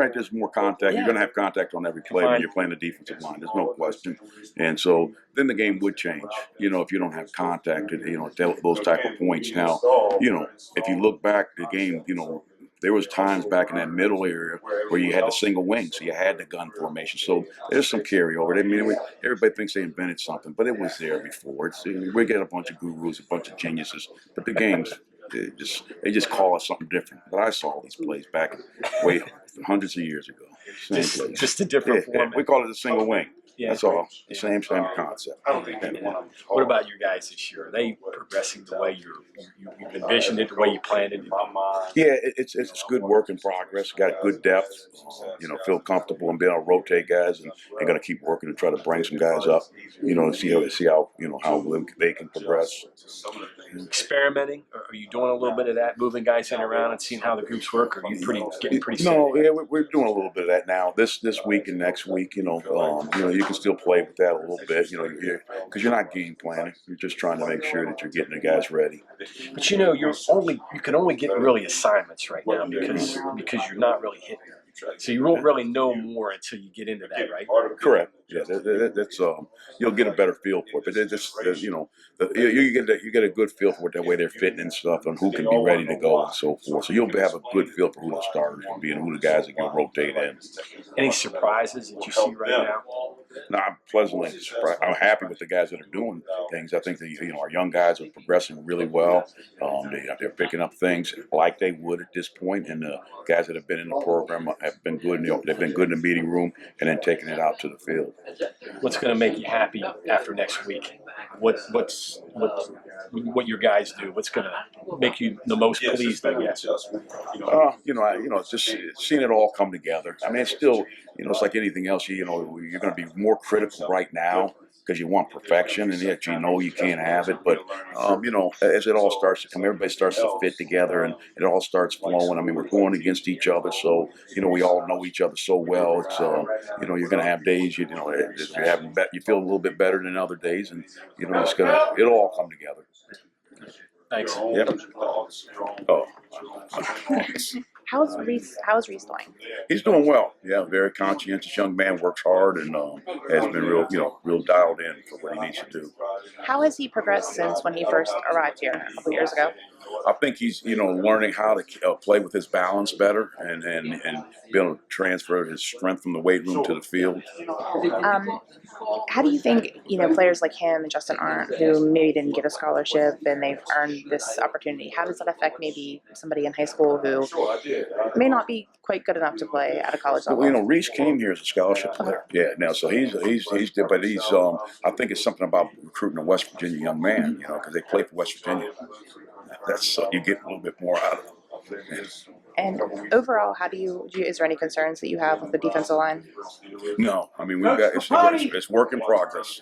right. There's more contact. Yeah. You're going to have contact on every play when you're playing the defensive line. There's no question. And so then the game would change. You know, if you don't have contact, you know, at those type of points. Now, you know, if you look back the game, you know, there was times back in that middle area where you had the single wing, so you had the gun formation. So there's some carryover. I mean, everybody thinks they invented something, but it was there before. We get a bunch of gurus, a bunch of geniuses, but the games they just call us something different. But I saw these plays back way hundreds of years ago. Same plays. Just a different format. We call it a single wing. Yeah. That's all. The same concept. What about your guys this year? Are they progressing the way you've envisioned it, the way you planned it? Yeah, it's good work in progress. Got good depth. You know, feel comfortable and being able to rotate guys, and they're going to keep working to try to bring some guys up. You know, see how you know how they can progress. Experimenting? Are you doing a little bit of that, moving guys in around and seeing how the groups work? Or are you getting pretty steady? No, yeah, we're doing a little bit of that now. This week and next week, you know, you can still play with that a little bit, you know, because you're not game planning. You're just trying to make sure that you're getting the guys ready. But you know, you can only get really assignments right now because you're not really hitting. So you won't really know more until you get into that, right? Correct. Yeah, that's you'll get a better feel for it. But it just you know, you get a good feel for what that way they're fitting and stuff, and who can be ready to go and so forth. So you'll have a good feel for who the starters will be and who the guys that can rotate in. Any surprises that you see right now? No, I'm pleasantly surprised. I'm happy with the guys that are doing things. I think that our young guys are progressing really well. They're picking up things like they would at this point, and the guys that have been in the program have been good. They've been good in the meeting room and then taking it out to the field. What's going to make you happy after next week? What your guys do? What's going to make you the most pleased? I guess. It's just seeing it all come together. I mean, it's still, it's like anything else. You're going to be more critical right now because you want perfection, and yet you can't have it. But as it all starts to come, everybody starts to fit together, and it all starts flowing. I mean, we're going against each other, so we all know each other so well. It's you're going to have days you feel a little bit better than other days, and it'll all come together. Thanks. Yep. Oh. How's Reese doing? He's doing well. Yeah, very conscientious young man, works hard, and has been real dialed in for what he needs to do. How has he progressed since when he first arrived here a couple years ago? I think he's learning how to play with his balance better and be able to transfer his strength from the weight room to the field. How do you think players like him and Justin Arndt, who maybe didn't get a scholarship and they've earned this opportunity, how does that affect maybe somebody in high school who may not be quite good enough to play at a college level? Well, Reese came here as a scholarship player. Yeah, now so he's I think it's something about recruiting a West Virginia young man, because they play for West Virginia. That's you get a little bit more out of them. And overall, is there any concerns that you have with the defensive line? No, I mean it's work in progress.